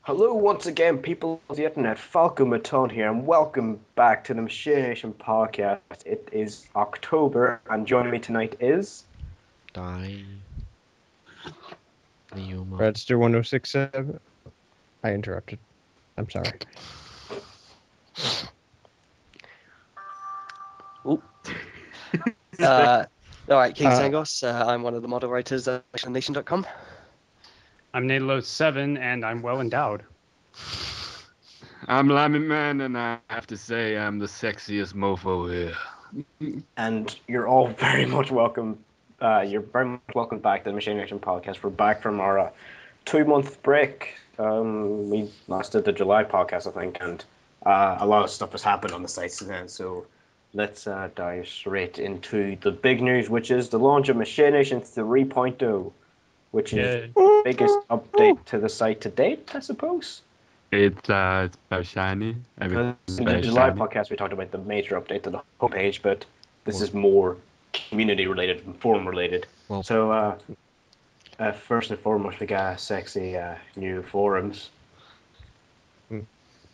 Hello once again, people of the internet. Falco Maton here, and welcome back to the Machinination Podcast. It is October, and joining me tonight is... Die. Neuma. Redster 1067. I interrupted. I'm sorry. Alright, King Sangos. I'm one of the moderators at Machinination.com. I'm Nadalo7, and I'm well endowed. I'm Lemon Man, and I have to say I'm the sexiest mofo here. And you're all very much welcome. You're very much welcome back to the Machinination Podcast. We're back from our 2-month break. We last did the July podcast, I think, and a lot of stuff has happened on the site since then. So let's dive straight into the big news, which is the launch of Machination 3.0, which is the biggest update to the site to date, I suppose. It's very shiny. In the July podcast, we talked about the major update to the homepage, but this is more community-related and forum-related. So, first and foremost, we got sexy new forums. It's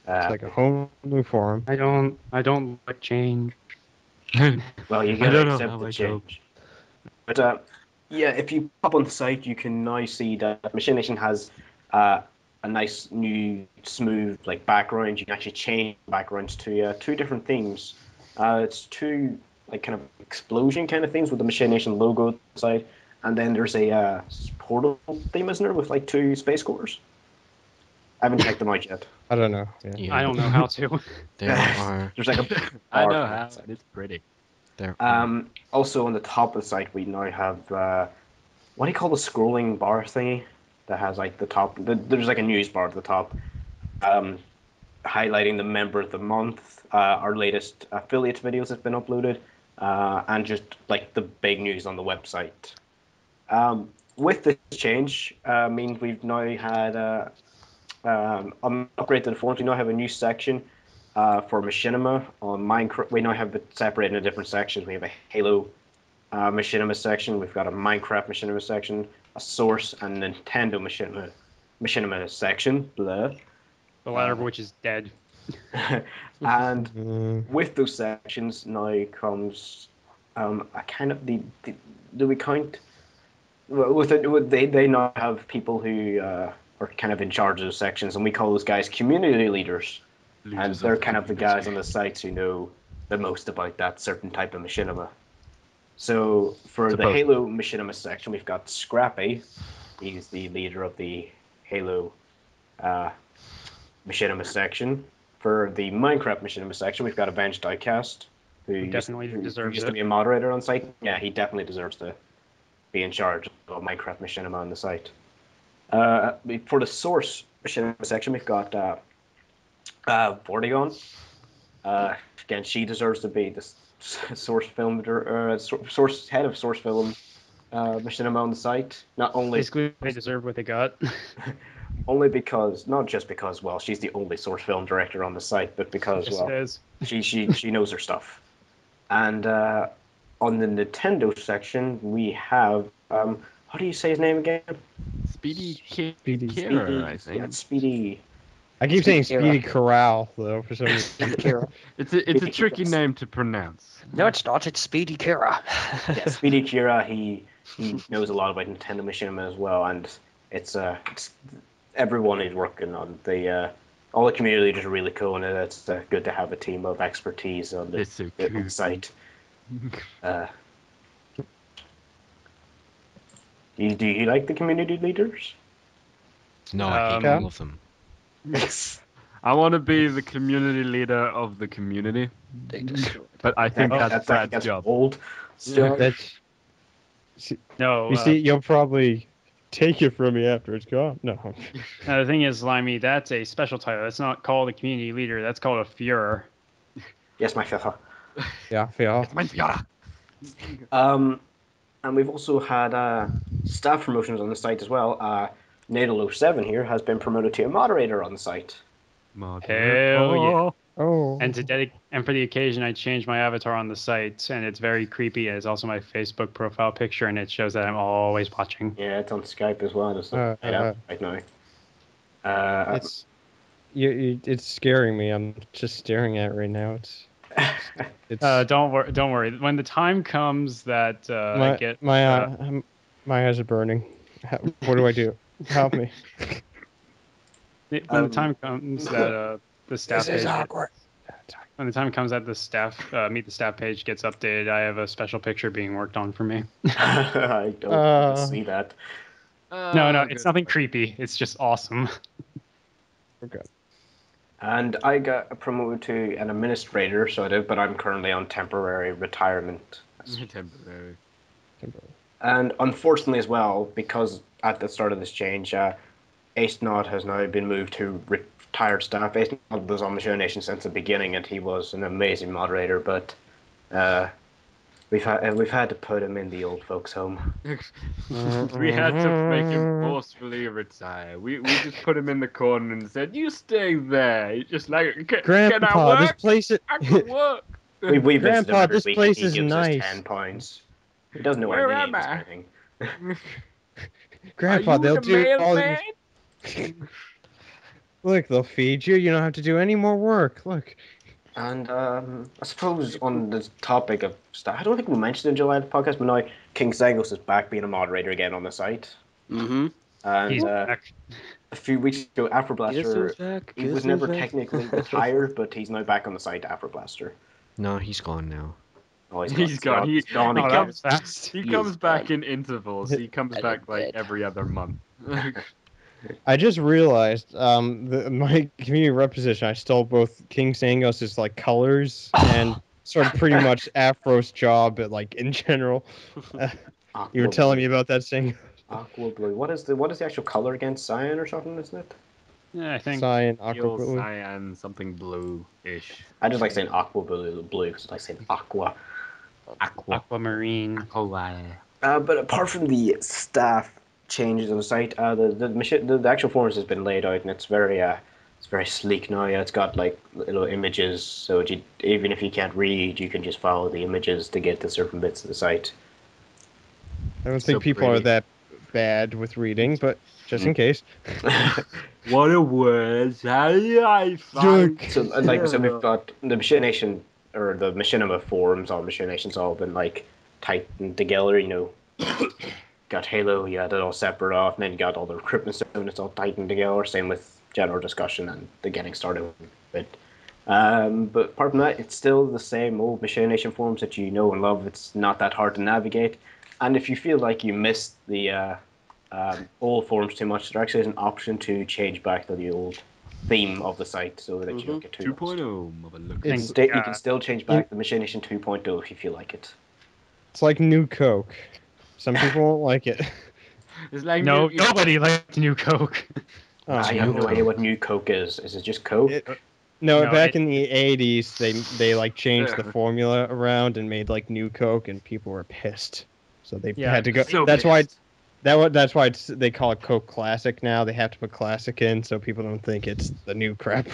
like a whole new forum. I don't like change. Well, you gotta accept the change. But yeah, if you pop on the site, you can now see that Machination has a nice new smooth background. You can actually change backgrounds to two different themes. It's two kind of explosion kind of themes with the Machination logo on the side, and then there's a portal theme, isn't there, with 2 space cores? I haven't checked them out yet. I don't know. Yeah. I don't know how to. There are. There's a I know how. It's pretty. There. Also on the top of the site, we now have what do you call the scrolling bar thingy that has the top? There's a news bar at the top, highlighting the member of the month, our latest affiliate videos have been uploaded, and just the big news on the website. With this change, means we've now had upgrade to the forums. We now have a new section for Machinima on Minecraft. We now have it separated into different sections. We have a Halo Machinima section. We've got a Minecraft Machinima section, a Source and Nintendo Machinima section. Blah. The latter of which is dead. And with those sections now comes a kind of the do we count? Well, they now have people who are kind of in charge of those sections, and we call those guys community leaders. And they're kind of the guys on the sites who know the most about that certain type of machinima. So for the Halo Machinima section, we've got Scrappy. He's the leader of the Halo Machinima section. For the Minecraft Machinima section, we've got Avenged Diecast, who definitely deserves used to be a moderator on site. Yeah, he definitely deserves to be in charge of Minecraft Machinima on the site. For the Source Machinima section, we've got Vortigon. Again, she deserves to be the source film source head of source film Machinima on the site. Not only basically they deserve what they got. Only because, not just because, well, she's the only source film director on the site, but because she knows her stuff. And on the Nintendo section, we have how do you say his name again? Speedy Kira, I think. Yeah, Speedy. I keep saying Speedy Corral, though, for some reason. It's a tricky name to pronounce. No, it's not. It's Speedy Kira. Yeah, Speedy Kira. He knows a lot about Nintendo Machinima as well, and it's everyone is working on the all the community leaders are really cool, and it's good to have a team of expertise on the site. Do you like the community leaders? No, I hate all of them. I want to be the community leader of the community, but I think that's Brad's job. Old. No. You see, you'll probably take it from me after it's gone. No. The thing is, Limey, that's a special title. That's not called a community leader. That's called a Führer. Yes, my Führer. Yeah, Führer. My Führer. And we've also had staff promotions on the site as well. Nadal07 here has been promoted to a moderator on the site. Hell yeah. Oh. And for the occasion, I changed my avatar on the site, and it's very creepy. It's also my Facebook profile picture, and it shows that I'm always watching. Yeah, it's on Skype as well. Just right now. It's scaring me. I'm just staring at it right now. Don't worry. When the time comes that my eyes are burning. What do I do? Help me. When the time comes that the staff This is page awkward. when the time comes that the staff meet the staff page gets updated, I have a special picture being worked on for me. I don't want to see that. No, it's nothing creepy. It's just awesome. Okay. And I got promoted to an administrator, sort of, but I'm currently on temporary retirement. Temporary. And unfortunately as well, because at the start of this change, Ace Nod has now been moved to retired staff. Ace Nod was on Machinination since the beginning, and he was an amazing moderator, but we've had to put him in the old folks' home. We had to make him forcefully retire. We just put him in the corner and said, "You stay there." He's just like, Grandpa, "Can I work? this place is... I can work." We visit him Grandpa, every this week, place and he is gives nice. us 10 points. He doesn't know Where our am names or I? anything. Grandpa, Are you they'll the do all mailman? Look, they'll feed you. You don't have to do any more work. Look. And I suppose on the topic of stuff, I don't think we mentioned in July the podcast, but now King Sangos is back being a moderator again on the site. Mm-hmm. And He's back. a few weeks ago, Afro Blaster, he was never technically retired, but he's now back on the site, Afro Blaster. No, he's gone now. Oh, He's gone. He's gone Oh, that again. was fast. He comes back in intervals. He comes back like every other month. I just realized my community rep position, I stole both King Sangos' like colors and sort of pretty much Afro's job, but like in general. You were telling me about that thing. Aqua blue. What is the actual color against cyan or something, isn't it? Yeah, I think. Cyan, aqua Teal, blue. cyan, something blue-ish. I just like saying aqua blue because I like saying aqua. Aquamarine. But apart from the staff changes on the site, the actual forums has been laid out, and it's very sleek now. Yeah, it's got like little images, so even if you can't read, you can just follow the images to get to certain bits of the site. I don't think people are that bad with reading, but just in case. What a words! How do I find? So we've got the Machination or the Machinima forums on Machination's all been like tightened together. You know, got Halo, you had it all separate off, and then you got all the recruitment stuff, and it's all tightened together. Same with general discussion and the getting started with it. But apart from that, it's still the same old Machination forums that you know and love. It's not that hard to navigate. And if you feel like you missed the old forums too much, there actually is an option to change back to the old theme of the site so that you don't get too 2.0. You can still change back the Machination 2.0 if you feel like it. It's like New Coke. Some people won't like it. It's like nobody liked New Coke. I have no idea what New Coke is. Is it just Coke? Back in the 80s, they like changed the formula around and made like New Coke, and people were pissed. So they had to go. So that's why they call it Coke Classic now. They have to put Classic in so people don't think it's the new crap.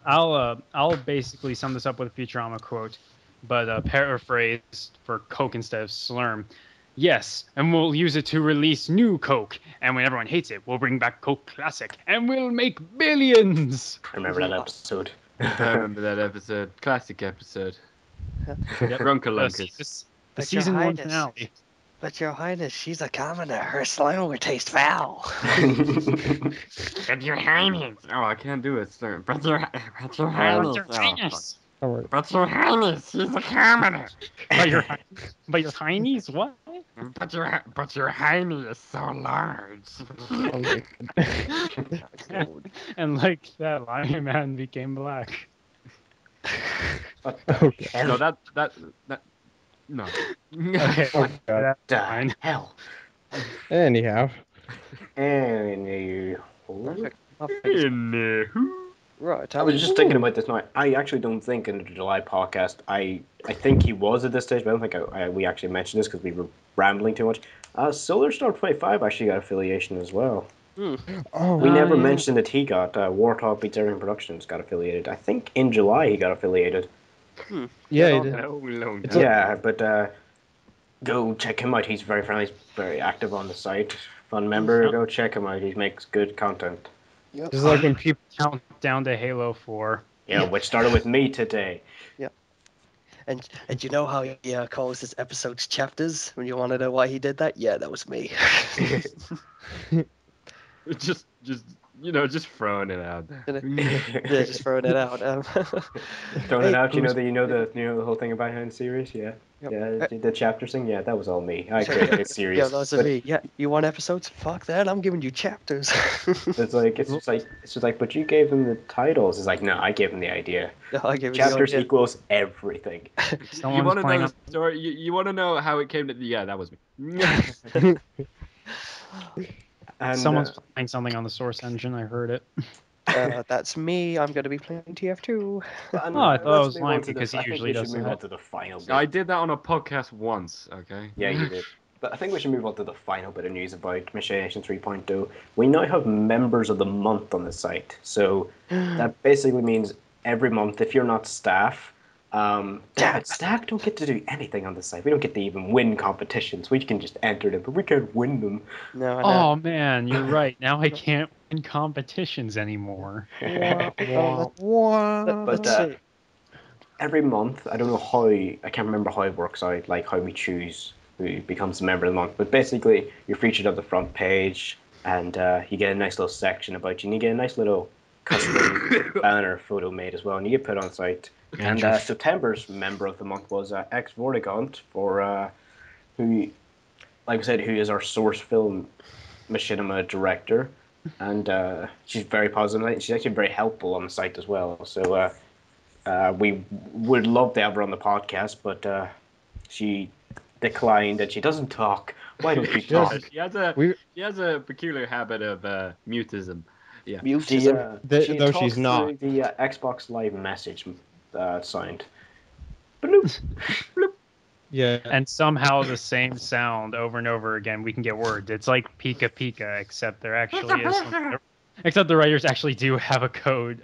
I'll basically sum this up with a Futurama quote, but paraphrased for Coke instead of Slurm. Yes, and we'll use it to release new Coke, and when everyone hates it, we'll bring back Coke Classic, and we'll make billions. I remember that episode. I remember that episode. Classic episode. Drunkalunkus. The season 1 finale. But Your Highness, she's a commoner. Her slime will taste foul. But Your Highness. Oh, I can't do it, sir. But Your Highness. But Your Highness, she's a commoner. But Your Highness, what? But Your Highness is so large. And like that, Lion Man became black. No, that. No. Okay. God. Fine. Hell. Anyhow. Anywho. Right. I was just thinking about this now. I actually don't think in the July podcast, I think he was at this stage, but I don't think we actually mentioned this because we were rambling too much. Solar Star 25 actually got affiliation as well. Oh, We never mentioned that he got Warthog Beats Everything Productions got affiliated. I think in July he got affiliated. Yeah, he did. Yeah, but go check him out. He's very friendly. He's very active on the site. Fun member. Go check him out. He makes good content. Yep. This is like when people count down to Halo 4. Yeah, which started with me today. Yeah. And you know how he calls his episodes chapters? When you want to know why he did that? Yeah, that was me. just throwing it out there. Yeah, just throwing it out. Throwing it out, Hey, you know the whole thing about behind the series, yeah. Yep. Yeah, the chapter thing, yeah, that was all me. I created this series. Yeah, that's me. Yeah, you want episodes? Fuck that! I'm giving you chapters. It's just like, but you gave them the titles. It's like, no, I gave them the idea. No, I gave Chapters you the idea. equals everything. You want to know the story? You want to know how it came to? Yeah, that was me. And, Someone's playing something on the Source engine. I heard it. That's me. I'm going to be playing TF2. Oh, I thought it was Lime because he usually does move that. on to the final bit. I did that on a podcast once. Okay. Yeah, you did. But I think we should move on to the final bit of news about Machinination 3.0. We now have members of the month on the site. So that basically means every month, if you're not staff, staff don't get to do anything on the site. We don't get to even win competitions. We can just enter them, but we can't win them. No, I know. Oh man, you're right. Now I can't win competitions anymore. But every month, I don't know how, I can't remember how it works out, like how we choose who becomes a member of the month. But basically, you're featured on the front page, and you get a nice little section about you, and you get a nice little custom banner photo made as well, and you get put on site. And September's member of the month was X Vortigaunt, for who, like I said, who is our source film machinima director, and she's very positive. She's actually very helpful on the site as well. So we would love to have her on the podcast, but she declined, and she doesn't talk. Why don't you talk? She has a peculiar habit of mutism. Yeah. Mutism. She though talks she's not. through the Xbox Live message sound. Bloop, bloop. Yeah. And somehow the same sound over and over again. We can get words. It's like Pika Pika, except there actually is something. Except the writers actually do have a code,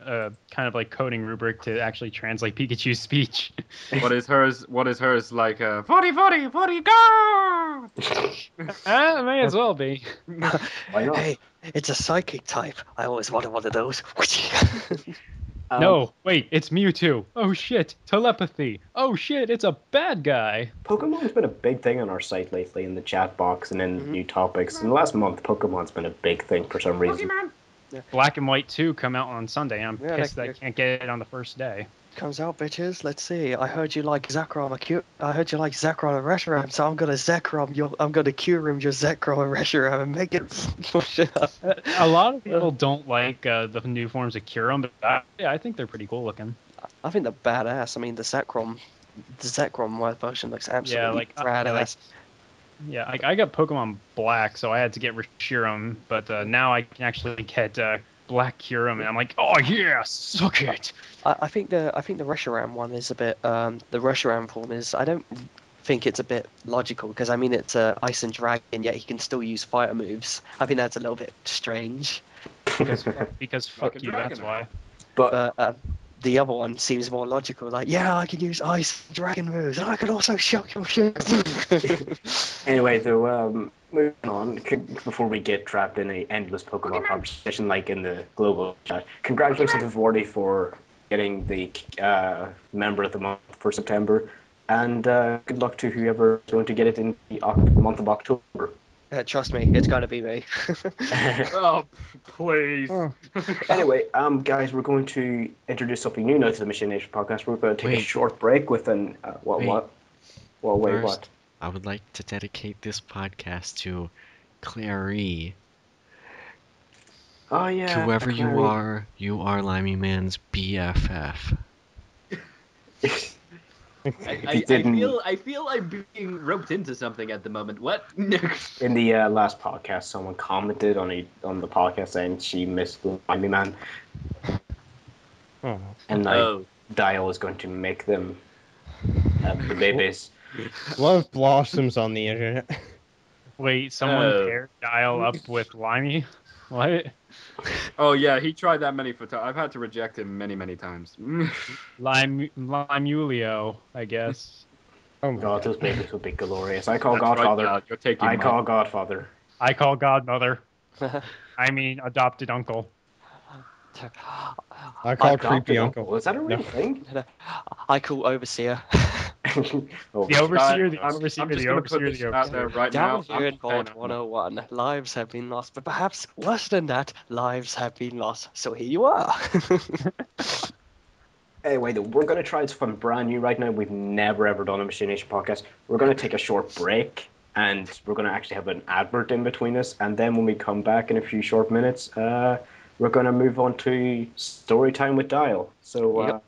kind of like coding rubric to actually translate Pikachu's speech. What is hers? Like 40, 40, 40, go! It may as well be. Why not? Hey, it's a psychic type. I always wanted one of those. No, wait, it's Mewtwo. Oh shit, telepathy. Oh shit, it's a bad guy. Pokemon's been a big thing on our site lately in the chat box and in new topics. In the last month, Pokemon's been a big thing for some reason. Black and White 2 come out on Sunday. I'm Yeah, pissed that I can't get it on the first day. Comes out, bitches. Let's see. I heard you like Zekrom. I heard you like Zekrom and Reshiram, so I'm gonna Zekrom. I'm gonna cure him your Zekrom and Reshiram and make it. A lot of people don't like the new forms of Kyurem, but I think they're pretty cool looking. I think they're badass. I mean, the Zekrom version looks absolutely badass. Yeah, I got Pokemon Black, so I had to get Reshiram, but now I can actually get Black Kyurem, and I'm like, oh yeah, suck it. I think the Reshiram one is a bit. The Reshiram form is. I don't think it's a bit logical because I mean it's Ice and Dragon, yet he can still use fire moves. I think that's a little bit strange. Because fuck you, that's why. But the other one seems more logical. Like, yeah, I can use Ice and Dragon moves, and I can also shock your shit. anyway, though, moving on, before we get trapped in an endless Pokemon conversation like in the global chat, congratulations to Vorty for getting the member of the month for September, and good luck to whoever is going to get it in the month of October. Trust me, it's gonna be me. Oh, please. Anyway, guys, we're going to introduce something new now to the Machinination Podcast. We're going to take a short break with an what? I would like to dedicate this podcast to Clary. Oh yeah. Whoever you are Limey Man's BFF. I feel I'm being roped into something at the moment. What? In the last podcast, someone commented on the podcast saying she missed Limey Man. Oh. And Dial is going to make them the babies. Love blossoms on the internet. Wait, someone paired Dial up with Limey? What? Oh yeah, he tried that many times. I've had to reject him many times. Limulio, I guess. Oh my God, those babies would be glorious. I call Godfather. Right, call Godfather. I call Godmother. I mean, adopted uncle. I call creepy uncle. Is that a real thing? I call overseer. The overseer, the overseer, the overseer, out there right Down now. here in Vault 101, lives have been lost, but perhaps worse than that, lives have been lost. So here you are. Anyway, we're going to try something brand new right now. We've never ever done a Machinination podcast. We're going to take a short break, and we're going to actually have an advert in between us. And then when we come back in a few short minutes, we're going to move on to story time with Dial. So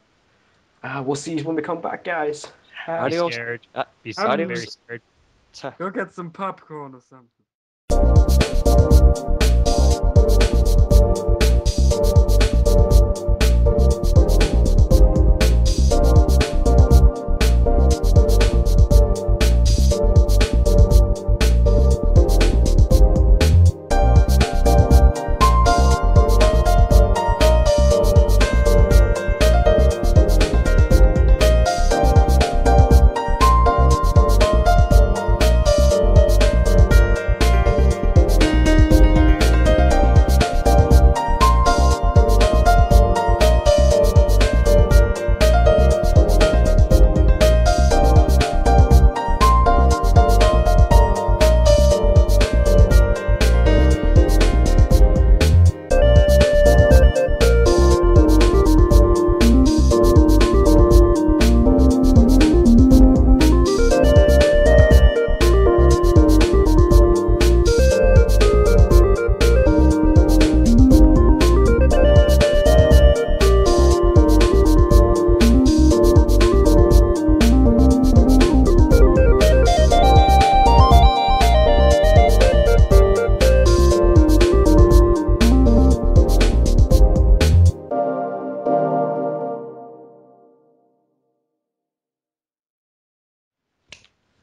we'll see you when we come back, guys. Be scared. Be very scared. Go get some popcorn or something.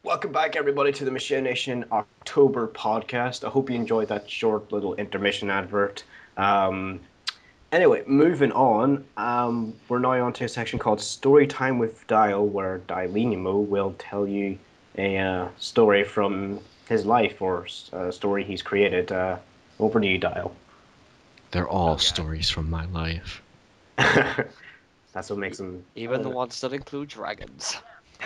Welcome back, everybody, to the Machinination October podcast. I hope you enjoyed that short little intermission advert. Anyway, moving on, we're now on to a section called Story Time with Dial, where Dialinimo will tell you a story from his life or a story he's created. Over to you, Dial. They're all stories from my life. That's what makes them... Even the ones that include dragons.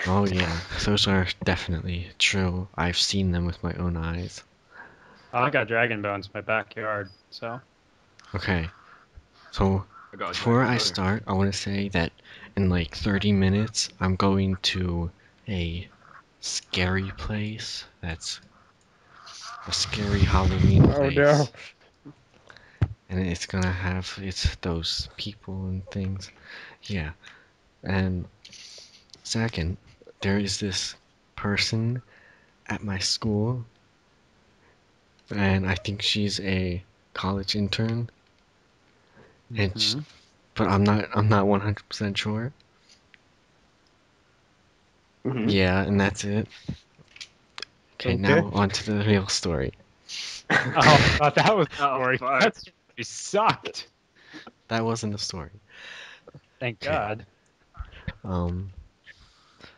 Oh yeah, those are definitely true. I've seen them with my own eyes. I got dragon bones in my backyard, so... Okay, so before I start, I want to say that in like 30 minutes, I'm going to a scary place. That's a scary Halloween place. Oh no. And it's gonna have those people and things. Yeah. And second, there is this person at my school, and I think she's a college intern. And but I'm not 100% sure. Mm-hmm. Yeah, and that's it. Okay, now on to the real story. Oh, I thought that was the story. That story sucked. That wasn't a story. Thank God.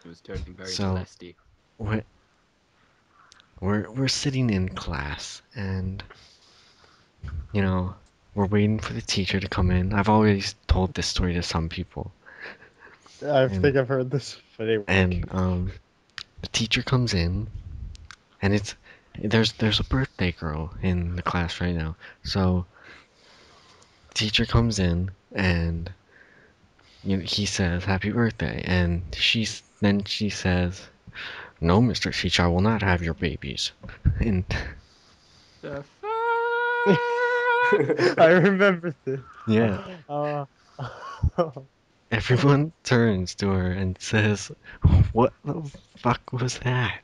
It was turning very molesty. We're sitting in class, and you know, we're waiting for the teacher to come in. I've always told this story to some people. I think I've heard this. And the teacher comes in, and there's a birthday girl in the class right now. So teacher comes in, and he says happy birthday, and she says, "No, Mr. Teacher, I will not have your babies." And I remember this. Yeah. Everyone turns to her and says, "What the fuck was that?"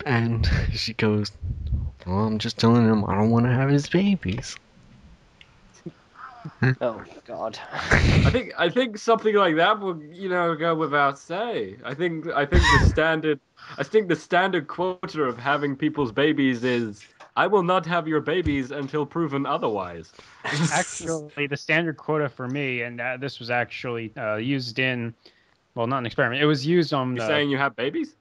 And she goes, "Well, I'm just telling him I don't want to have his babies." Oh God. I think something like that will, go without say. I think the standard quota of having people's babies is, "I will not have your babies until proven otherwise." Actually, the standard quota for me, and this was actually used in, well, not an experiment. It was used on. You're saying you have babies?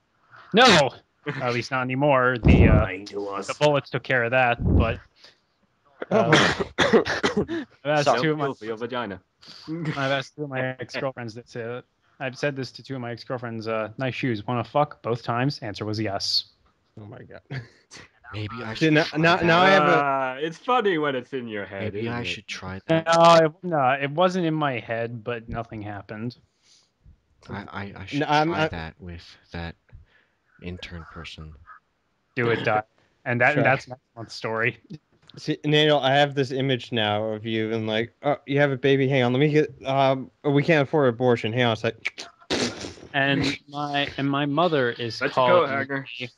No, at least not anymore. The bullets took care of that, but I've asked two of my for your vagina. I've asked two of my ex-girlfriends that say I've said this to two of my ex-girlfriends. Nice shoes. Want to fuck? Both times. Answer was yes. Oh my god. Maybe I See, should now, try now, that. now I have a. It's funny when it's in your head. Maybe isn't I it? should try No, that. it wasn't in my head, but nothing happened. I should No, try that with that intern person. Do it, die. And Sure. that's next month's story. See, Nail, I have this image now of you and like, oh, you have a baby. Hang on, let me get. We can't afford abortion. Hang on a sec. And my mother is Let's calling go, Hager. me.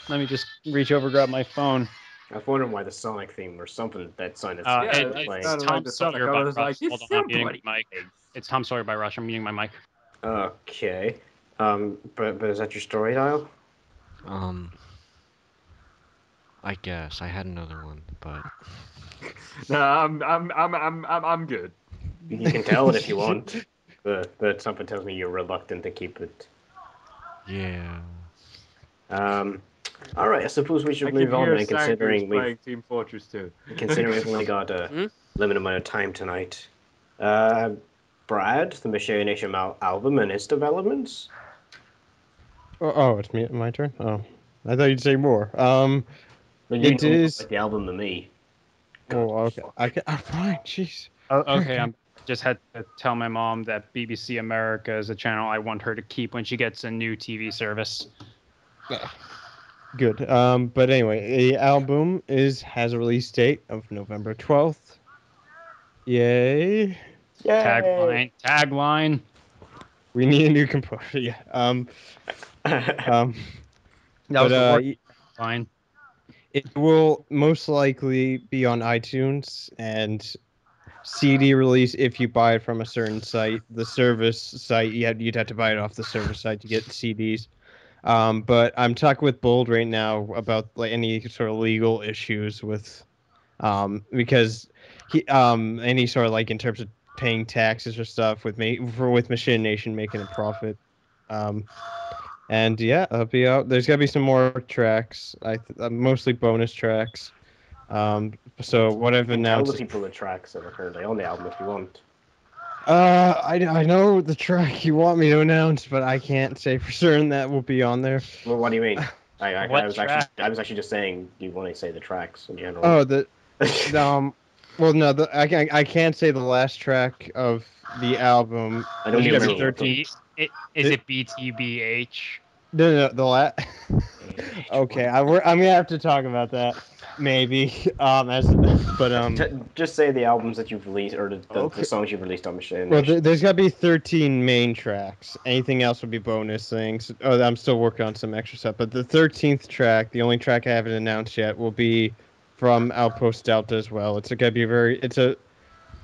Let me just reach over, grab my phone. I was wondering why the Sonic theme or something that sounded Yeah, playing. it's It's sounded Tom like the Sonic. Sawyer I by was Rush. like, this Hold on, I'm sound muting bloody my mic. nice. It's Tom Sawyer by Rush. I'm muting my mic. Okay. But is that your story, Dial? I guess I had another one, but No, I'm good. You can tell it if you want. But something tells me you're reluctant to keep it. yeah. All right. I suppose we I should can move on hear then, Sangos considering playing Team Fortress 2. we've only got a limited amount of time tonight. Brad, the Machinination album and its developments. Oh, it's me. My turn. Oh, I thought you'd say more. But you It know more is. about the album than me. Oh, okay. Fine. Jeez. Oh, okay, I'm just had to tell my mom that BBC America is a channel I want her to keep when she gets a new TV service. Good. But anyway, the album has a release date of November 12th. Yay. Tagline. We need a new composer. Yeah. That But was the tagline. it will most likely be on iTunes and CD release if you buy it from a certain site. The service site, you'd have to buy it off the service site to get CDs. But I'm talking with Bold right now about like any sort of legal issues with, because any sort of like in terms of paying taxes or stuff with Machinination making a profit. And yeah, it'll be out. There's gotta be some more tracks. Mostly bonus tracks. So what I've Tell the announced. people the tracks that are currently on the album if you want. I know the track you want me to announce, but I can't say for certain that will be on there. Well, what do you mean? I was actually just saying, do you want to say the tracks in general? Oh, well, no, I can't say the last track of the album. I don't There's even gotta remember. be 13. Is it BTBH? No, the last. Okay, I'm gonna have to talk about that maybe. Just say the albums that you've released or the songs you've released on Machinination. Well, there's got to be 13 main tracks. Anything else would be bonus things. Oh, I'm still working on some extra stuff. But the 13th track, the only track I haven't announced yet, will be from Outpost Delta as well. It's a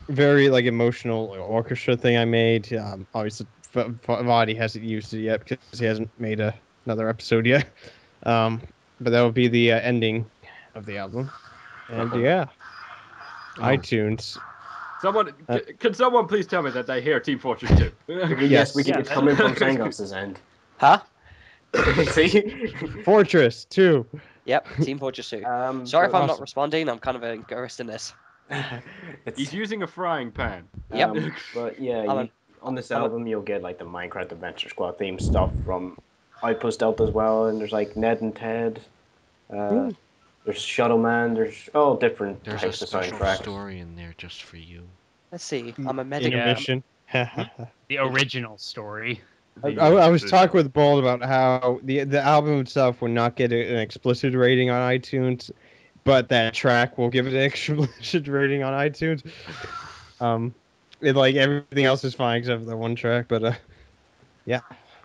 very like emotional orchestra thing I made. Obviously, Vadi hasn't used it yet because he hasn't made another episode yet. But that will be the ending of the album. And yeah, iTunes. Can someone please tell me that they hear Team Fortress 2? Yes, it's coming from Sangos' end. Huh? See? Fortress 2. Yep, Team Fortress 2. Sorry if I'm not responding. I'm kind of engrossed in this. He's using a frying pan. Yep. But yeah, on this album you'll get like the Minecraft Adventure Squad theme stuff from Outpost Delta as well, and there's like Ned and Ted. There's Shuttle Man. There's all different There's types a of special soundtracks. story in there just for you. Let's see. I'm a medic. Intermission. The original story. I was talking with Bold about how the album itself will not get an explicit rating on iTunes, but that track will give it an explicit rating on iTunes. Like everything else is fine except for the one track, but yeah,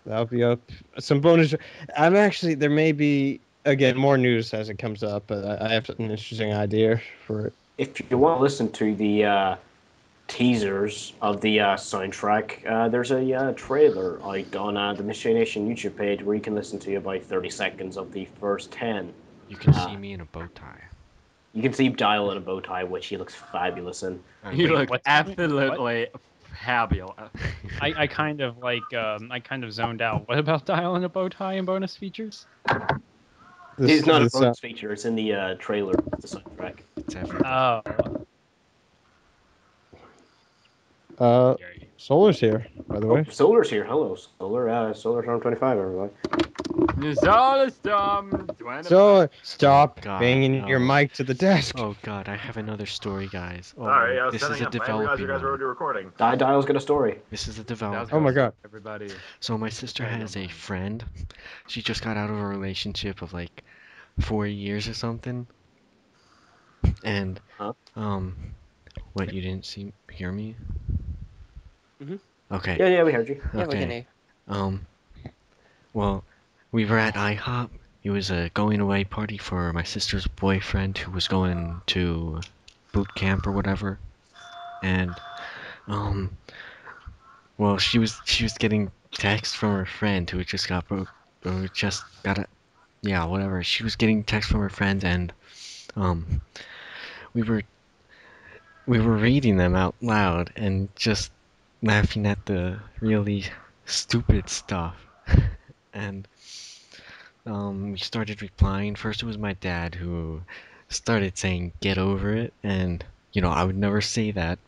that'll be up. Some bonus. There may be again more news as it comes up, but I have an interesting idea for it. If you want to listen to the teasers of the soundtrack, there's a trailer out on the Machinination YouTube page where you can listen to about 30 seconds of the first 10. You can see me in a bow tie. You can see Dial in a bow tie, which he looks fabulous in. You look absolutely fabulous. I kind of zoned out. What about Dial and a bow tie and bonus features? It's not a bonus feature. It's in the trailer. The soundtrack. It's everything. Solar's here, by the way. Solar's here. Hello, Solar. Solar Storm 25, everybody. Solar Storm 25. So stop God, banging your mic to the desk. Oh God, I have another story, guys. Oh, Sorry, I was this setting is a up. I didn't realize you guys were developing already recording. Dial's got a story. This is a developing. Oh my God. Everybody. So my sister has a friend. She just got out of a relationship of like 4 years or something. And Huh? what, you didn't hear me? Mhm. Okay. Yeah, we heard you. Yeah, we can Okay. hear. Well, we were at IHOP. It was a going away party for my sister's boyfriend who was going to boot camp or whatever. And well, she was getting texts from her friend who had just got whatever. She was getting texts from her friend, and we were reading them out loud and just laughing at the really stupid stuff. And we started replying. First it was my dad who started saying get over it, and I would never say that.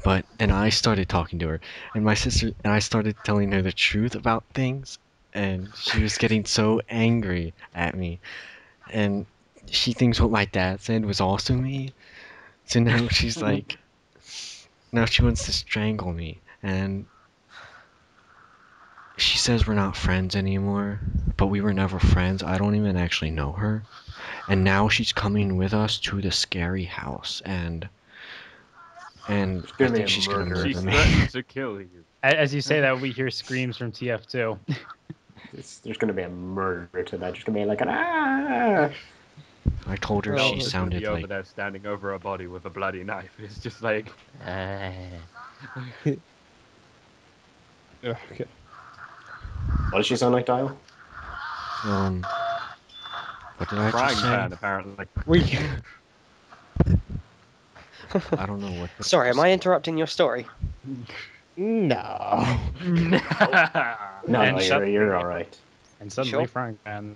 But then I started talking to her, and my sister and I started telling her the truth about things, and she was getting so angry at me. And she thinks what my dad said was also me. So now she's like, now she wants to strangle me. And she says we're not friends anymore, but we were never friends. I don't even actually know her. And now she's coming with us to the scary house, and I think she's gonna murder She's me. threatened to kill you. As you say that, we hear screams from TF2. There's gonna be a murder to that. Just gonna be like an ah. I told her she sounded over like. there standing over a body with a bloody knife. It's just like. Okay. What does she sound like, Dial? What did I Frying just say? pan, apparently. I don't know what. Sorry, am I interrupting your story? No. No, you're all right. And suddenly, Sure. frying pan.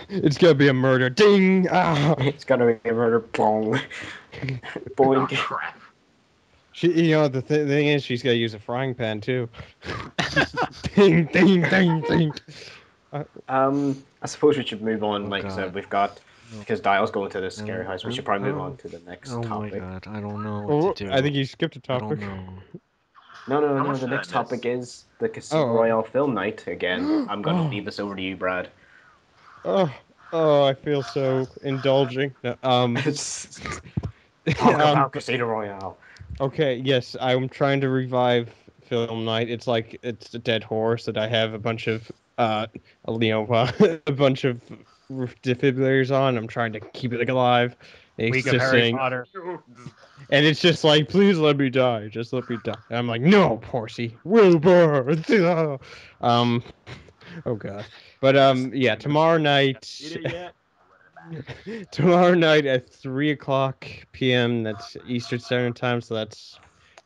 It's gonna be a murder. Ding! Ah. It's gonna be a murder. Bong. Boing. Crap. The thing is, she's gotta use a frying pan too. Ding, ding, ding, ding. I suppose we should move on. Oh, Like I God. said, we've got because Dial's going to this scary house. We should probably move Oh. on to the next Oh topic. my God, I don't know what to do. I think you skipped a I topic. don't know. No. much The did I next miss? topic is the Casino Oh. Royale film night again. I'm gonna Oh. leave this over to you, Brad. Oh, I feel so indulging. Talk Um, about Casino Royale. Okay, yes, I'm trying to revive film night. It's like it's a dead horse that I have a bunch of a bunch of defibrillators on. I'm trying to keep it alive. It's Week of just Harry saying, Potter. and it's just like, please let me die, just let me die. And I'm like, no, horsey, Wilbur. Oh god, but yeah, tomorrow night. Tomorrow night at 3:00 p.m. That's Eastern Standard Time, so that's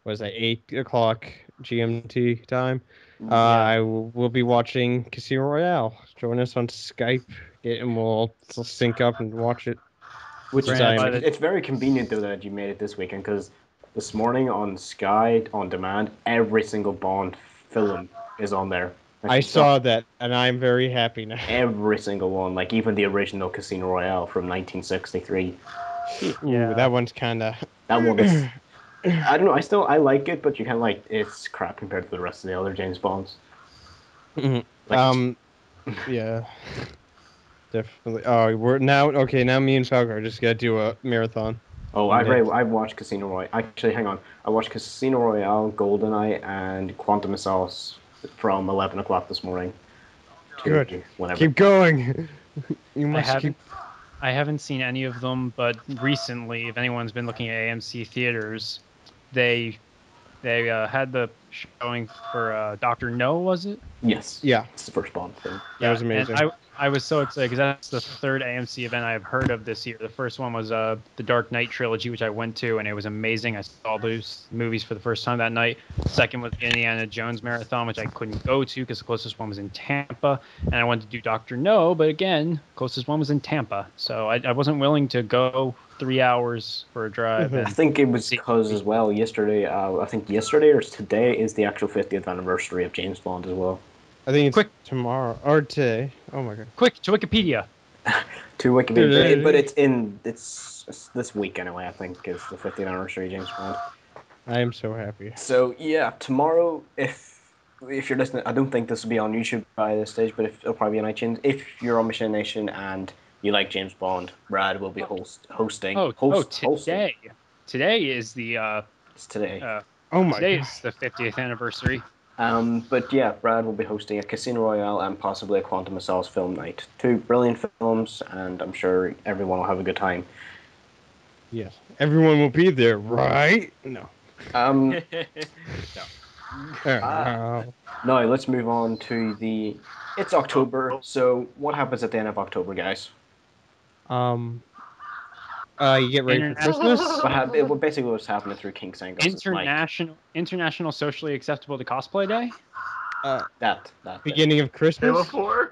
8:00 GMT time. I will be watching Casino Royale. Join us on Skype, and we'll sync up and watch it. Which is Brand- it's very convenient though that you made it this weekend because this morning on Sky on demand, every single Bond film is on there. I saw that, and I'm very happy now. Every single one, like even the original Casino Royale from 1963. Ooh, that one's kind of. That one is. I don't know. I like it, but you kind of like it's crap compared to the rest of the other James Bonds. Like, Yeah. Definitely. Oh, we're now okay. Now me and Falco are just gonna do a marathon. Oh, I've watched Casino Royale. Actually, hang on. I watched Casino Royale, GoldenEye, and Quantum of Solace from 11 o'clock this morning. Good. Whenever. Keep going. You must keep. I haven't seen any of them, but recently, if anyone's been looking at AMC theaters, they they had the showing for Dr. No, was it? Yes. Yeah. It's the first Bond film. That was amazing. And I was so excited because that's the third AMC event I've heard of this year. The first one was the Dark Knight trilogy, which I went to, and it was amazing. I saw those movies for the first time that night. Second was the Indiana Jones marathon, which I couldn't go to because the closest one was in Tampa, and I wanted to do Dr. No, but again, closest one was in Tampa, so I wasn't willing to go 3 hours for a drive. I think it was because as well yesterday. I think yesterday or today is the actual 50th anniversary of James Bond as well. I think it's tomorrow or today. Oh my god! Quick to Wikipedia. To Wikipedia, but it's this week anyway. I think is the 50th anniversary of James Bond. I am so happy. So yeah, tomorrow, if you're listening, I don't think this will be on YouTube by this stage, but it'll probably be on iTunes. If you're on Machination and you like James Bond, Brad will be hosting. Today. Today is the. It's today. Oh my Today god! is the 50th anniversary. But yeah, Brad will be hosting a Casino Royale and possibly a Quantum of Solace film night. 2 brilliant films, and I'm sure everyone will have a good time. Yes, everyone will be there, right? No. Now let's move on to it's October, so what happens at the end of October, guys? You get ready for Christmas? Basically what's happening through King Sangos. International Socially Acceptable to Cosplay Day? That Beginning of Christmas? Halo 4?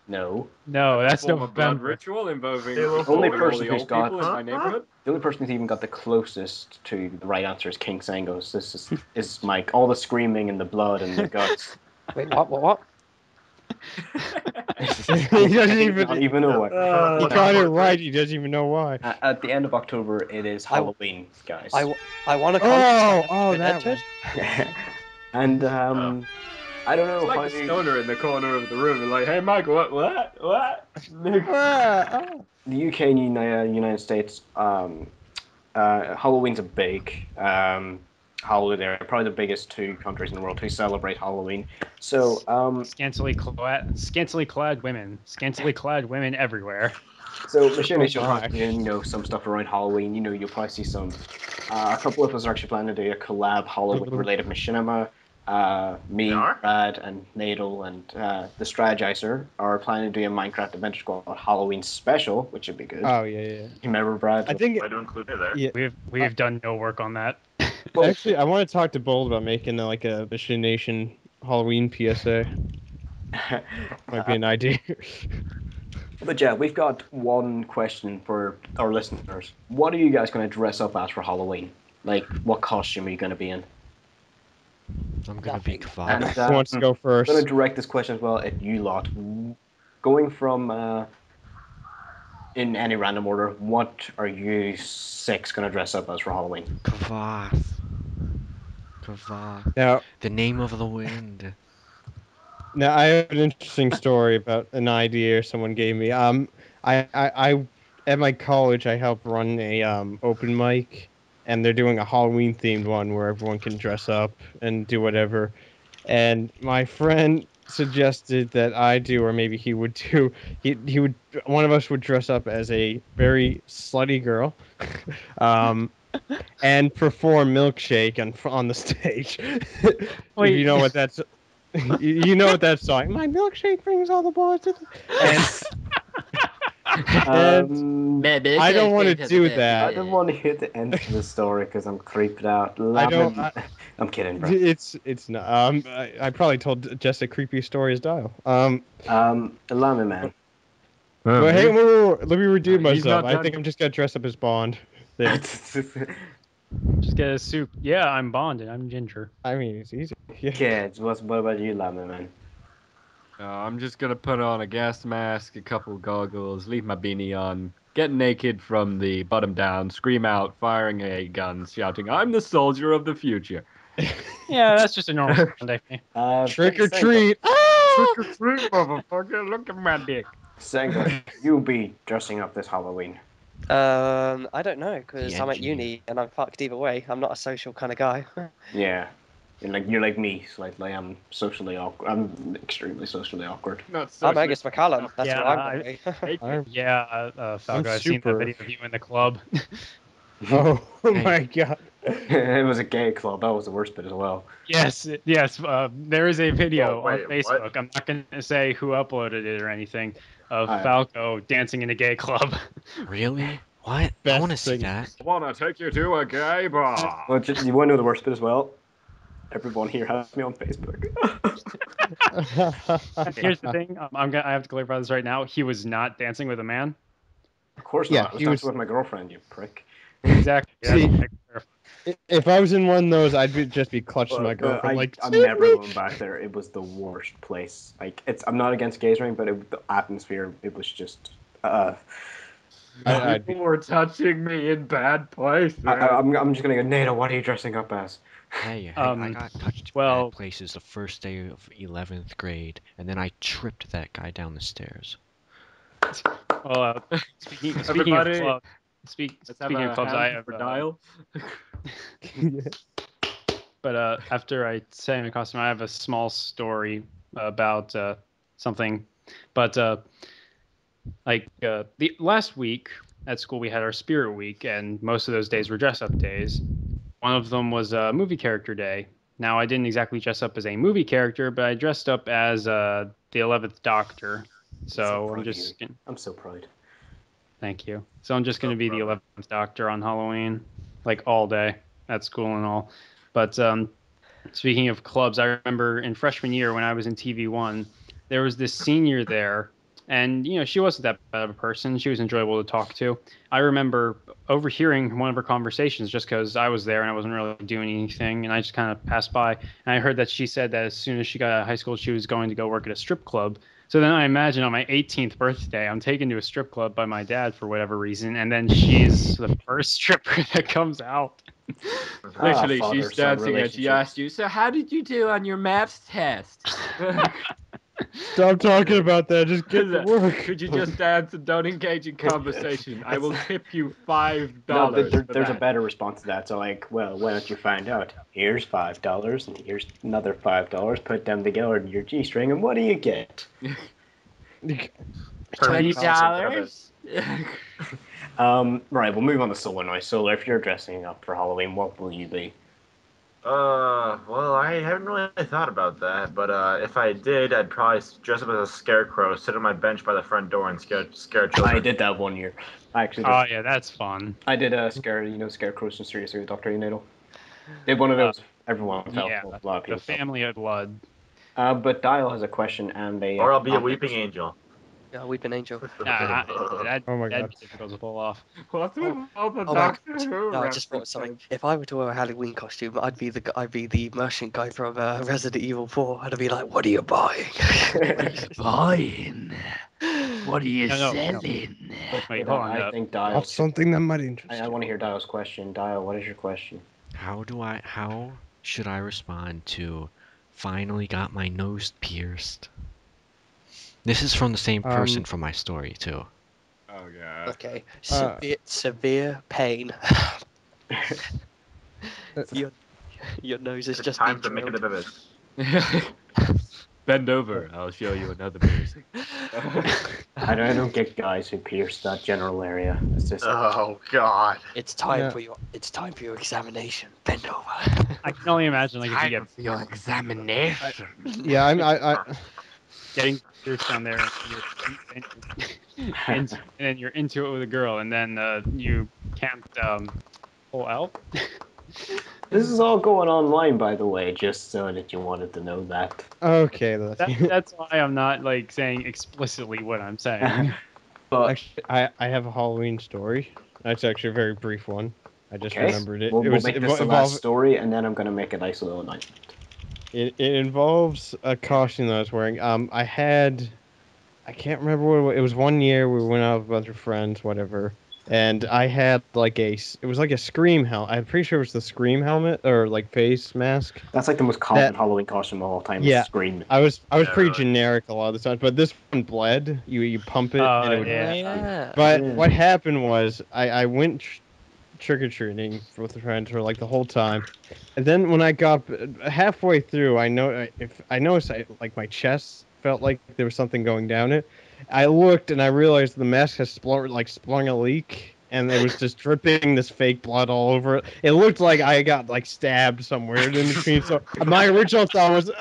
No, that's no blood November. ritual involving the only person who's got people in my neighborhood. the only person who's even got the closest to the right answer is King Sangos. This is Mike. All the screaming and the blood and the guts. Wait, what? He doesn't even know what. He got it right. He doesn't even know why. At the end of October, it is Halloween, guys. I want to. That one. And I don't know. It's like the stoner in the corner of the room, and like, hey, Mike, what? The UK and United States, Halloween's a big holiday. They're probably the biggest 2 countries in the world who celebrate Halloween. So, scantily clad women everywhere. So, Machination will probably some stuff around Halloween. You'll probably see some. A couple of us are actually planning to do a collab Halloween-related machinima. Me, Brad, and Nadal, and the Strategizer are planning to do a Minecraft adventure called Halloween Special, which would be good. Oh yeah. You remember, Brad? I think I do include it there. Yeah. We've done no work on that. Well, actually, I want to talk to Bold about making like a Machination Halloween PSA. Might be an idea. But yeah, we've got one question for our listeners. What are you guys going to dress up as for Halloween? Like, what costume are you going to be in? I'm gonna be And, Kvad. Who wants to go first? I'm going to direct this question as well at you lot. Going from in any random order, what are you 6 going to dress up as for Halloween? Kvad. Now, The name of the wind. Now, I have an interesting story about an idea someone gave me. I at my college, I help run a open mic, and they're doing a Halloween themed one where everyone can dress up and do whatever. And my friend suggested that I do, or maybe he would do. He would. One of us would dress up as a very slutty girl, and perform Milkshake on the stage. Wait. You know what that's. You know what that song? My milkshake brings all the boys to the... And I don't want to do that. I don't want to hear the end of the story because I'm creeped out. I'm kidding, bro. It's not. I probably told Jess a creepy story as dial. Llama Man. But hey, let me redeem He's myself. not I done. think I'm just gonna dress up as Bond. There. Just get a suit. Yeah, I'm Bond and I'm Ginger. I mean, it's easy. Yeah. Kids, what about you, Llama Man? I'm just gonna put on a gas mask, a couple goggles, leave my beanie on, get naked from the bottom down, scream out, firing a gun, shouting, "I'm the soldier of the future." Yeah, that's just a normal Sunday. Trick or treat! Trick or treat, motherfucker! Look at my dick. Sango, you'll be dressing up this Halloween. I don't know, because I'm at PNG. uni and I'm fucked either way. I'm not a social kind of guy. Yeah. You're like me, slightly. I'm socially awkward. I'm extremely socially awkward. Not so I'm Angus McCallum. That's Yeah, what I'm going I'm- Yeah, Falco, I've seen super- that video of you in the club. Oh my god. It was a gay club. That was the worst bit as well. Yes. There is a video Oh, wait, on Facebook. what? I'm not going to say who uploaded it or anything of Alright. Falco dancing in a gay club. Really? What? I Best want to see thing. that. I wanna take you to a gay bar. Well, you want to know the worst bit as well? Everyone here has me on Facebook. Here's the thing. I have to clarify this right now. He was not dancing with a man. Of course Yeah, not. I was he dancing was- with my girlfriend, you prick. Exactly. See- That's- If I was in one of those, just be clutching my But girlfriend. I'm never going back there. It was the worst place. Like, I'm not against gays or anything, but the atmosphere, it was just. I'd be- People were touching me in bad places. I'm just gonna go, Nada, what are you dressing up as? Hey, I got touched well- bad places the first day of 11th grade, and then I tripped that guy down the stairs. Well, speaking of Everybody, clubs, Let's have speaking a of clubs, I hand have for Dial. But after I say my costume, I have a small story about something. But the last week at school, we had our Spirit Week, and most of those days were dress-up days. One of them was a movie character day. Now, I didn't exactly dress up as a movie character, but I dressed up as the 11th Doctor. So proud I'm of just you. I'm so proud. Thank you. So I'm just going to be the 11th Doctor on Halloween, like all day at school and all. But speaking of clubs, I remember in freshman year when I was in TV1, there was this senior there, and she wasn't that bad of a person. She was enjoyable to talk to. I remember overhearing one of her conversations just because I was there and I wasn't really doing anything, and I just kind of passed by. And I heard that she said that as soon as she got out of high school, she was going to go work at a strip club. So then I imagine on my 18th birthday, I'm taken to a strip club by my dad for whatever reason, and then she's the first stripper that comes out. Literally, father-son she's dancing and she relationship. asked you, so how did you do on your maths test? Stop talking about that. Just get to work. Could you just dance and don't engage in conversation? I will tip you $5. No, there's for a that. better response to that. So, like, well, why don't you find out? Here's $5, and here's another $5. Put them together in your G-string, and what do you get? $20. Right, we'll move on to Solar now. Solar, if you're dressing up for Halloween, what will you be? Well, I haven't really thought about that, but if I did, I'd probably dress up as a scarecrow, sit on my bench by the front door, and scare children. I did that one year. I actually did. Oh yeah, that's fun. I did a scarecrows and Serious Doctor Natal. Did one of those. Everyone felt Yeah, a lot of the people. felt. family of blood. But Dial has a question and a. Or I'll be a weeping angel. Yeah, Weeping Angel. That'd Oh my be God. difficult to pull off. What's with all the Oh my Doctor Who No, I just thought of something. references? If I were to wear a Halloween costume, I'd be the merchant guy from Resident Evil 4. I'd be like, "What are you buying?" Buying? What are you No. selling? Wait, hold on. I think Dial. That's something that might interest I you. want to hear Dial's question. Dial, what is your question? How should I respond to finally got my nose pierced? This is from the same person from my story too. Oh, God. Okay. Severe pain. your nose is just Time been to make it a drilled. vivid. Bend over. I'll show you another music. I don't get guys who pierce that general area. It's just. Oh God. It's time Yeah. for your examination. Bend over. I can only imagine like if you Time for your examination. Yeah, I getting pierced down there, and then you're into it with a girl, and then you can't pull out. This is all going online, by the way, just so that you wanted to know that. okay. That's why I'm not like saying explicitly what I'm saying. But Actually, I have a Halloween story. That's actually a very brief one. I just okay, remembered it. we'll It make this the last story, and then I'm gonna make a nice little announcement. It involves a costume that I was wearing. I can't remember what it was. One year we went out with a bunch of friends, whatever, and I had it was like a Scream helmet. I'm pretty sure it was the Scream helmet or like face mask. That's like the most common Halloween costume of all time. Yeah. Is Scream. I was Yeah, pretty really. generic a lot of the time, but this one bled. You pump it, and it would. Yeah. But Yeah. what happened was I went trick or treating with friends for like the whole time, and then when I got halfway through, I noticed like my chest felt like there was something going down it. I looked and I realized the mask has sprung a leak, and it was just dripping this fake blood all over it. It looked like I got like stabbed somewhere in between. So my original thought was,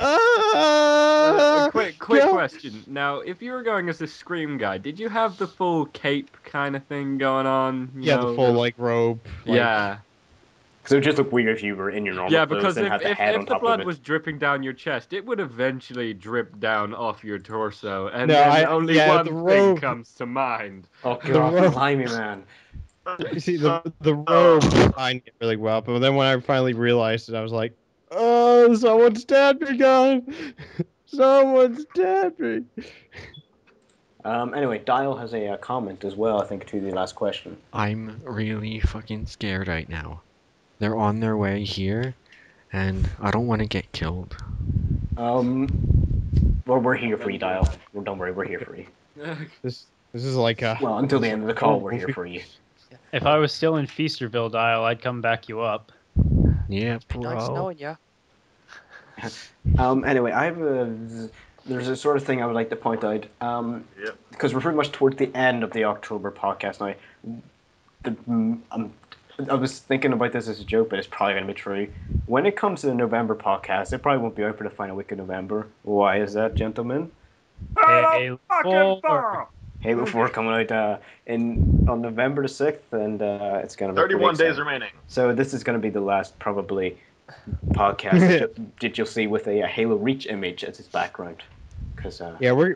quick question. Now, if you were going as a Scream guy, did you have the full cape kind of thing going on? The full like robe. Yeah. So it would just look weird if you were in your normal clothes and had the head on top of it. If the blood was dripping down your chest, it would eventually drip down off your torso, and then only one thing comes to mind. Oh god, blimey, man. You see, the robe defined it really well, but then when I finally realized it, I was like, oh, someone stabbed me, guys! Someone stabbed me! Anyway, Dial has a comment as well, I think, to the last question. I'm really fucking scared right now. They're on their way here, and I don't want to get killed. Well, we're here for you, Dial. Well, don't worry, we're here for you. This is like a... Well, until the end of the call, we're here for you. If I was still in Feasterville, Dial, I'd come back you up. Yeah, bro. Nice knowing ya. Anyway, there's a sort of thing I would like to point out. Because we're pretty much towards the end of the October podcast now. I was thinking about this as a joke, but it's probably going to be true. When it comes to the November podcast, it probably won't be out for the final week of November. Why is that, gentlemen? Halo 4 coming out on November the 6th, and it's going to be 31 days remaining. So this is going to be the last, probably, podcast that you'll see with a Halo Reach image as its background. Yeah, we're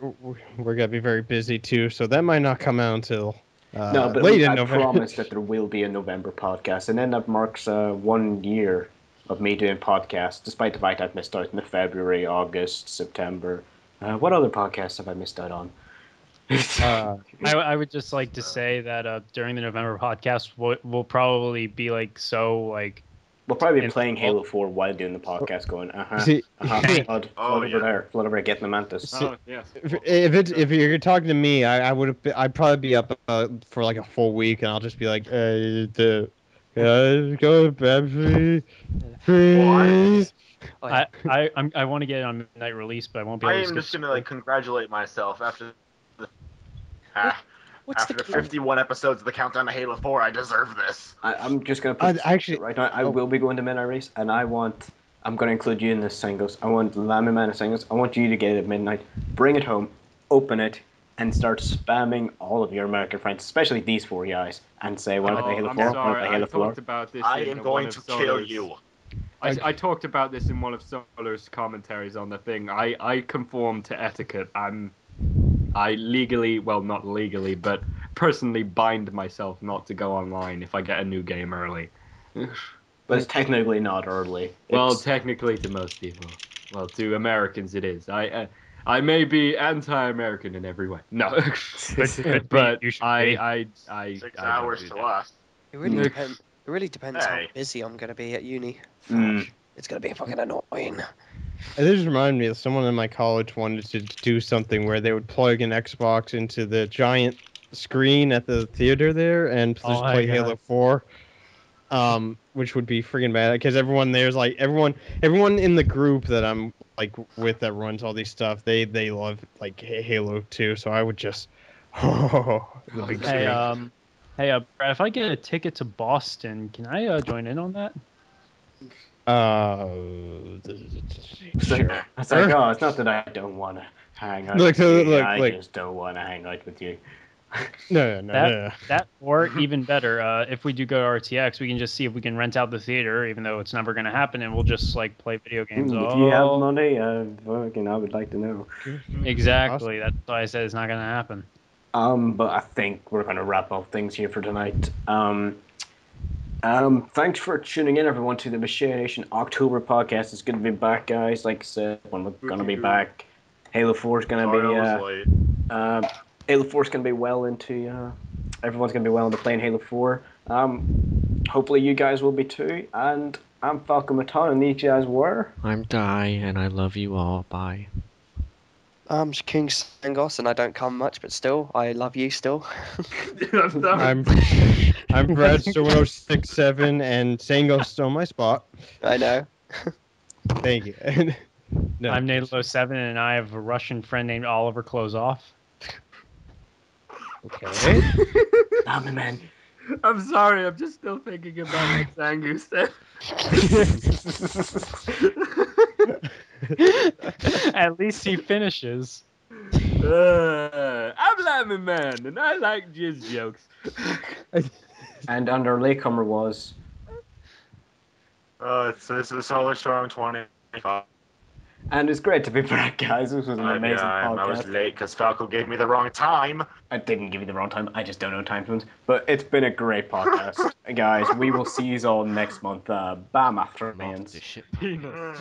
going to be very busy, too, so that might not come out until... no, but late in I November. promise that there will be a November podcast, and then that marks 1 year of me doing podcasts, despite the fact I've missed out in the February, August, September. What other podcasts have I missed out on? I would just like to say that during the November podcast, we'll probably be we'll probably be playing Halo 4 while doing the podcast, going, flood over there, getting the mantis. Yes. If you're talking to me, I'd probably be up for like a full week, and I'll just be like, go Pepsi, please. I want to get it on midnight release, but I won't be able to. I am just gonna congratulate myself after the 51 episodes of the Countdown to Halo 4. I deserve this. I'm just gonna put actually right now. I will be going to midnight release, and I'm gonna include you in this, Sangos. I want Lammy Man and Sangos. I want you to get it at midnight, bring it home, open it, and start spamming all of your American friends, especially these 4 guys, and say, "Want to play Halo 4? Want to play Halo 4?" I am going to kill you. I talked about this in one of Solar's commentaries on the thing. I conform to etiquette. I legally, well, not legally, but personally bind myself not to go online if I get a new game early. But it's technically not early. Well, technically to most people. Well, to Americans it is. I may be anti-American in every way. No, but I 6 hours to us. It really depends how busy I'm going to be at uni. It's going to be fucking annoying. It just reminded me of someone in my college wanted to do something where they would plug an Xbox into the giant screen at the theater there and just play Halo 4. Which would be freaking bad because everyone there's like everyone in the group that I'm like with that runs all these stuff, they love like Halo 2, so I would just the big screen. Hey, Brad, if I get a ticket to Boston, can I join in on that? Sure. It's like, oh, it's not that I don't want to hang out with you. I just don't want to hang out with you. No. That, or even better, if we do go to RTX, we can just see if we can rent out the theater, even though it's never going to happen, and we'll just like play video games. If you have money, I would like to know. Exactly. That's why I said it's not going to happen. But I think we're going to wrap up things here for tonight. Thanks for tuning in, everyone, to the Machinination October podcast. It's good to be back, guys. Like I said, we're going to be back. Halo 4 is going to be... Halo 4 is going to be well into... everyone's going to be well into playing Halo 4. Hopefully you guys will be too. And I'm Falco Maton, and these guys were... I'm Di, and I love you all. Bye. I'm King Sangos, and I don't come much, but still, I love you still. I'm Brad Stone 067, and Sangos stole my spot. I know. Thank you. No. I'm Nadalo7, and I have a Russian friend named Oliver Closeoff. Okay. Man. I'm sorry, I'm just still thinking about what Sangos said. At least he finishes. I'm Lemon Man, and I like jizz jokes. And under latecomer was. It's the Solar Storm 25. And it's great to be back, guys. This was an amazing podcast. I was late because Falco gave me the wrong time. I didn't give you the wrong time. I just don't know time zones. But it's been a great podcast. Guys, we will see you all next month. Bam after Off hands. the ship. Penis.